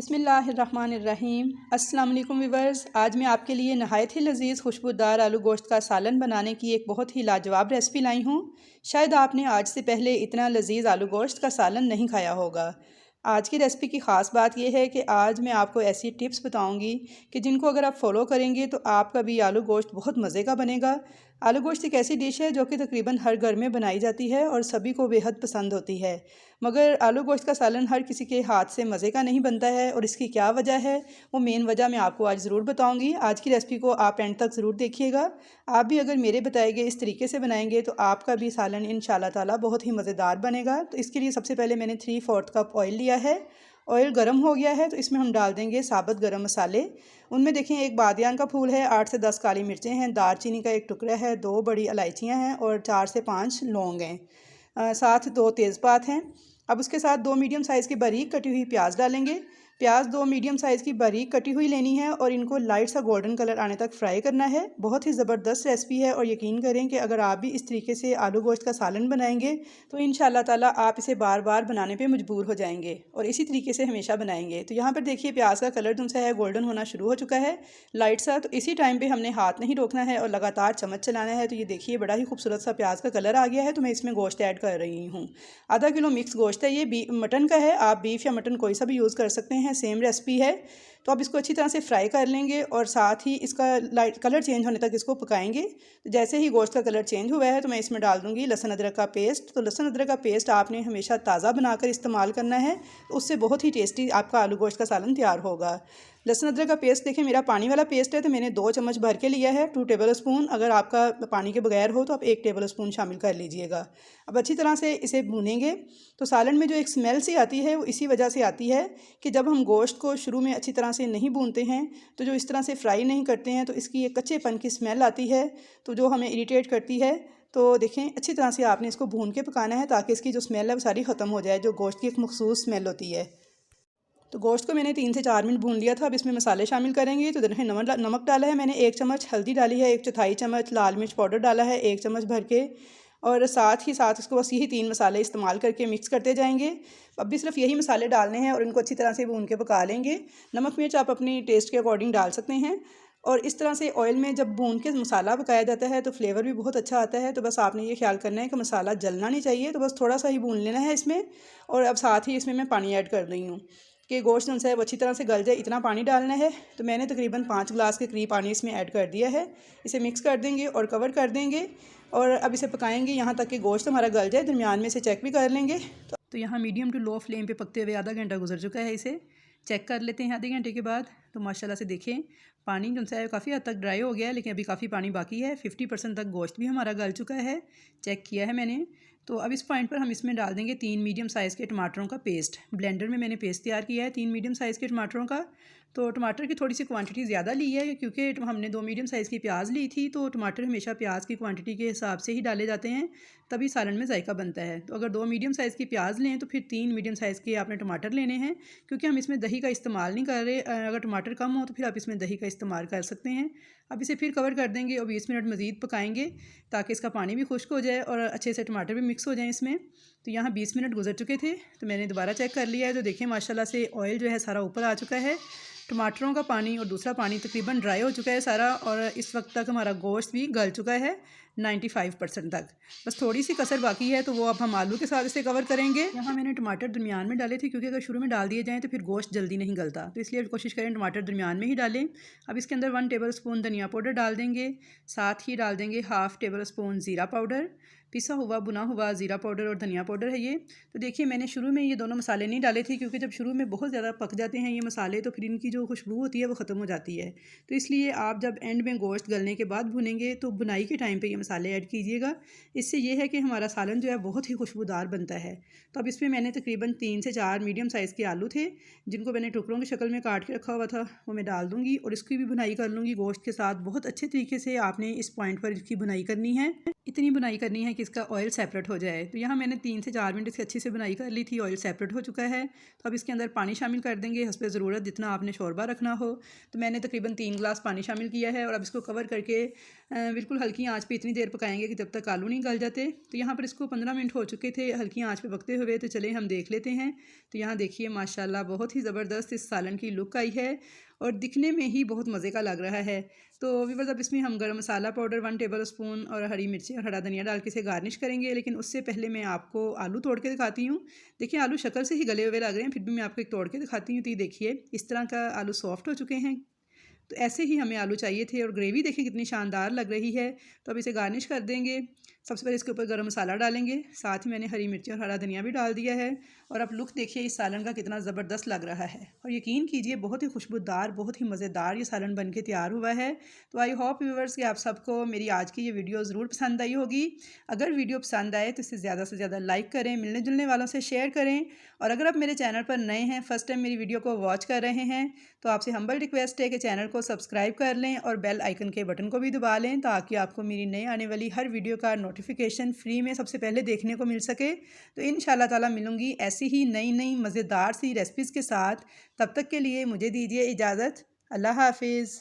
बिस्मिल्लाहिर्रहमानिर्रहीम। अस्सलाम वालेकुम व्यूअर्स, आज मैं आपके लिए नहायत ही लजीज़ खुशबूदार आलू गोश्त का सालन बनाने की एक बहुत ही लाजवाब रेसिपी लाई हूँ। शायद आपने आज से पहले इतना लजीज़ आलू गोश्त का सालन नहीं खाया होगा। आज की रेसिपी की ख़ास बात यह है कि आज मैं आपको ऐसी टिप्स बताऊंगी कि जिनको अगर आप फॉलो करेंगे तो आपका भी आलू गोश्त बहुत मज़े का बनेगा। आलू गोश्त एक ऐसी डिश है जो कि तकरीबन हर घर में बनाई जाती है और सभी को बेहद पसंद होती है, मगर आलू गोश्त का सालन हर किसी के हाथ से मज़े का नहीं बनता है और इसकी क्या वजह है, वो मेन वजह मैं आपको आज ज़रूर बताऊंगी। आज की रेसिपी को आप एंड तक ज़रूर देखिएगा। आप भी अगर मेरे बताए गए इस तरीके से बनाएंगे तो आपका भी सालन इंशाल्लाह ताला बहुत ही मज़ेदार बनेगा। तो इसके लिए सबसे पहले मैंने 3/4 कप ऑयल लिया है। ऑयल गर्म हो गया है तो इसमें हम डाल देंगे साबुत गरम मसाले। उनमें देखें, एक बादियान का फूल है, 8 से 10 काली मिर्चें हैं, दालचीनी का एक टुकड़ा है, 2 बड़ी इलायचियाँ हैं और 4 से 5 लौंग हैं, साथ 2 तेज़पात हैं। अब उसके साथ 2 मीडियम साइज़ की बारीक कटी हुई प्याज डालेंगे। प्याज 2 मीडियम साइज़ की बारीक कटी हुई लेनी है और इनको लाइट सा गोल्डन कलर आने तक फ्राई करना है। बहुत ही ज़बरदस्त रेसिपी है और यकीन करें कि अगर आप भी इस तरीके से आलू गोश्त का सालन बनाएंगे तो इंशाल्लाह ताला आप इसे बार बार बनाने पे मजबूर हो जाएंगे और इसी तरीके से हमेशा बनाएंगे। तो यहाँ पर देखिए, प्याज का कलर जो है गोल्डन होना शुरू हो चुका है, लाइट सा। तो इसी टाइम पर हमने हाथ नहीं रोकना है और लगातार चम्मच चलाना है। तो ये देखिए, बड़ा ही खूबसूरत सा प्याज का कलर आ गया है। तो मैं इसमें गोश्त ऐड कर रही हूँ। आधा किलो मिक्स गोश्त है, ये मटन का है। आप बीफ या मटन कोई सा भी यूज़ कर सकते हैं, सेम रेसिपी है। तो अब इसको अच्छी तरह से फ्राई कर लेंगे और साथ ही इसका लाइट कलर चेंज होने तक इसको पकाएंगे। तो जैसे ही गोश्त का कलर चेंज हुआ है तो मैं इसमें डाल दूंगी लहसुन अदरक का पेस्ट। तो लहसुन अदरक का पेस्ट आपने हमेशा ताज़ा बनाकर इस्तेमाल करना है, तो उससे बहुत ही टेस्टी आपका आलू गोश्त का सालन तैयार होगा। लहसुन अदरक का पेस्ट देखें, मेरा पानी वाला पेस्ट है तो मैंने 2 चम्मच भर के लिया है, 2 टेबल स्पून। अगर आपका पानी के बगैर हो तो आप 1 टेबल स्पून शामिल कर लीजिएगा। अब अच्छी तरह से इसे भूनेंगे। तो सालन में जो एक स्मेल सी आती है वो इसी वजह से आती है कि जब हम गोश्त को शुरू में अच्छी तरह से नहीं भूनते हैं, तो जो इस तरह से फ्राई नहीं करते हैं, तो इसकी एक कच्चेपन की स्मेल आती है, तो जो हमें इरिटेट करती है। तो देखें, अच्छी तरह से आपने इसको भून के पकाना है ताकि इसकी जो स्मेल है वो सारी ख़त्म हो जाए, जो गोश्त की एक मखसूस स्मेल होती है। तो गोश्त को मैंने 3 से 4 मिनट भून लिया था। अब इसमें मसाले शामिल करेंगे। तो देखिए, नमक डाला है मैंने 1 चम्मच, हल्दी डाली है 1/4 चम्मच, लाल मिर्च पाउडर डाला है 1 चम्मच भर के, और साथ ही साथ इसको बस यही 3 मसाले इस्तेमाल करके मिक्स करते जाएंगे। अब भी सिर्फ यही मसाले डालने हैं और इनको अच्छी तरह से भून के पका लेंगे। नमक मिर्च आप अपनी टेस्ट के अकॉर्डिंग डाल सकते हैं। और इस तरह से ऑयल में जब भून के मसाला पकाया जाता है तो फ्लेवर भी बहुत अच्छा आता है। तो बस आपने ये ख्याल करना है कि मसाला जलना नहीं चाहिए, तो बस थोड़ा सा ही भून लेना है इसमें। और अब साथ ही इसमें मैं पानी ऐड कर रही हूँ कि गोश्त जो है वो अच्छी तरह से गल जाए, इतना पानी डालना है। तो मैंने तकरीबन 5 गिलास के करीब पानी इसमें ऐड कर दिया है। इसे मिक्स कर देंगे और कवर कर देंगे और अब इसे पकाएंगे यहाँ तक कि गोश्त हमारा गल जाए। दरमियान में इसे चेक भी कर लेंगे। तो यहाँ मीडियम टू लो फ्लेम पे पकते हुए आधा घंटा गुजर चुका है। इसे चेक कर लेते हैं आधे घंटे के बाद। तो माशाल्लाह से देखें, पानी जो है काफ़ी हद तक ड्राई हो गया है, लेकिन अभी काफ़ी पानी बाकी है। 50% तक गोश्त भी हमारा गल चुका है, चेक किया है मैंने। तो अब इस पॉइंट पर हम इसमें डाल देंगे 3 मीडियम साइज़ के टमाटरों का पेस्ट। ब्लेंडर में मैंने पेस्ट तैयार किया है 3 मीडियम साइज़ के टमाटरों का। तो टमाटर की थोड़ी सी क्वांटिटी ज़्यादा ली है क्योंकि हमने 2 मीडियम साइज़ की प्याज ली थी। तो टमाटर हमेशा प्याज की क्वांटिटी के हिसाब से ही डाले जाते हैं, तभी सालन में जायका बनता है। तो अगर 2 मीडियम साइज़ की प्याज लें तो फिर 3 मीडियम साइज़ के आपने टमाटर लेने हैं, क्योंकि हम इसमें दही का इस्तेमाल नहीं कर रहे। अगर टमाटर कम हो तो फिर आप इसमें दही का इस्तेमाल कर सकते हैं। अब इसे फिर कवर कर देंगे और 20 मिनट मज़ीद पकाएंगे ताकि इसका पानी भी खुश्क हो जाए और अच्छे से टमाटर भी मिक्स हो जाए इसमें। तो यहाँ 20 मिनट गुजर चुके थे, तो मैंने दोबारा चेक कर लिया है। तो देखिए, माशाल्लाह से ऑयल जो है सारा ऊपर आ चुका है, टमाटरों का पानी और दूसरा पानी तकरीबन ड्राई हो चुका है सारा, और इस वक्त तक हमारा गोश्त भी गल चुका है 95% तक। बस थोड़ी सी कसर बाकी है, तो वो अब हम आलू के साथ इसे कवर करेंगे। यहाँ मैंने टमाटर दरमियान में डाले थे क्योंकि अगर शुरू में डाल दिए जाएँ तो फिर गोश्त जल्दी नहीं गलता, तो इसलिए कोशिश करें टमाटर दरमियान में ही डालें। अब इसके अंदर 1 टेबल स्पून धनिया पाउडर डाल देंगे, साथ ही डाल देंगे 1/2 टेबल स्पून ज़ीरा पाउडर, पिसा हुआ भुना हुआ ज़ीरा पाउडर और धनिया पाउडर है ये। तो देखिए, मैंने शुरू में ये दोनों मसाले नहीं डाले थे क्योंकि जब शुरू में बहुत ज़्यादा पक जाते हैं ये मसाले तो फिर इनकी जो खुशबू होती है वो ख़त्म हो जाती है। तो इसलिए आप जब एंड में गोश्त गलने के बाद भुनेंगे तो बुनाई के टाइम पे ये मसाले ऐड कीजिएगा। इससे ये है कि हमारा सालन जो है बहुत ही खुशबूदार बनता है। तो अब इसमें मैंने तकरीबन 3 से 4 मीडियम साइज़ के आलू थे जिनको मैंने टुकड़ों की शक्ल में काट के रखा हुआ था, वो मैं डाल दूँगी और इसकी भी बुनाई कर लूँगी गोश्त के साथ। बहुत अच्छे तरीके से आपने इस पॉइंट पर इसकी बुनाई करनी है, इतनी बुनाई करनी है कि इसका ऑयल सेपरेट हो जाए। तो यहाँ मैंने 3 से 4 मिनट इसकी अच्छी से बुनाई कर ली थी, ऑयल सेपरेट हो चुका है। तो अब इसके अंदर पानी शामिल कर देंगे हस्बे ज़रूरत, जितना आपने शोरबा रखना हो। तो मैंने तकरीबन 3 गिलास पानी शामिल किया है और अब इसको कवर करके बिल्कुल हल्की आंच पे इतनी इतनी देर पकाएंगे कि तब तक आलू नहीं गल जाते। तो यहाँ पर इसको 15 मिनट हो चुके थे हल्की आंच पे पकते हुए। तो चले हम देख लेते हैं। तो यहाँ देखिए माशाल्लाह बहुत ही ज़बरदस्त इस सालन की लुक आई है और दिखने में ही बहुत मज़े का लग रहा है। तो व्यूअर्स अब इसमें हम गरम मसाला पाउडर 1 टेबल स्पून और हरी मिर्ची और हरा धनिया डाल के इसे गार्निश करेंगे। लेकिन उससे पहले मैं आपको आलू तोड़ के दिखाती हूँ। देखिए आलू शक्ल से ही गले हुए लग रहे हैं, फिर भी मैं आपको एक तोड़ के दिखाती हूँ। तो ये देखिए इस तरह का आलू सॉफ्ट हो चुके हैं। तो ऐसे ही हमें आलू चाहिए थे और ग्रेवी देखिए कितनी शानदार लग रही है। तो अब इसे गार्निश कर देंगे। सबसे पहले इसके ऊपर गरम मसाला डालेंगे, साथ ही मैंने हरी मिर्ची और हरा धनिया भी डाल दिया है। और अब लुक देखिए इस सालन का कितना ज़बरदस्त लग रहा है और यकीन कीजिए बहुत ही खुशबूदार, बहुत ही मज़ेदार ये सालन बन के तैयार हुआ है। तो आई होप व्यूअर्स कि आप सबको मेरी आज की ये वीडियो ज़रूर पसंद आई होगी। अगर वीडियो पसंद आए तो इसे ज़्यादा से ज़्यादा लाइक करें, मिलने जुलने वालों से शेयर करें। और अगर आप मेरे चैनल पर नए हैं, फ़र्स्ट टाइम मेरी वीडियो को वॉच कर रहे हैं, तो आपसे हम्बल रिक्वेस्ट है कि चैनल को सब्सक्राइब कर लें और बेल आइकन के बटन को भी दबा लें ताकि आपको मेरी नई आने वाली हर वीडियो का नोटिफिकेशन फ्री में सबसे पहले देखने को मिल सके। तो इंशाल्लाह ताला मिलूंगी ऐसी ही नई नई मज़ेदार सी रेसिपीज़ के साथ। तब तक के लिए मुझे दीजिए इजाज़त। अल्लाह हाफिज़।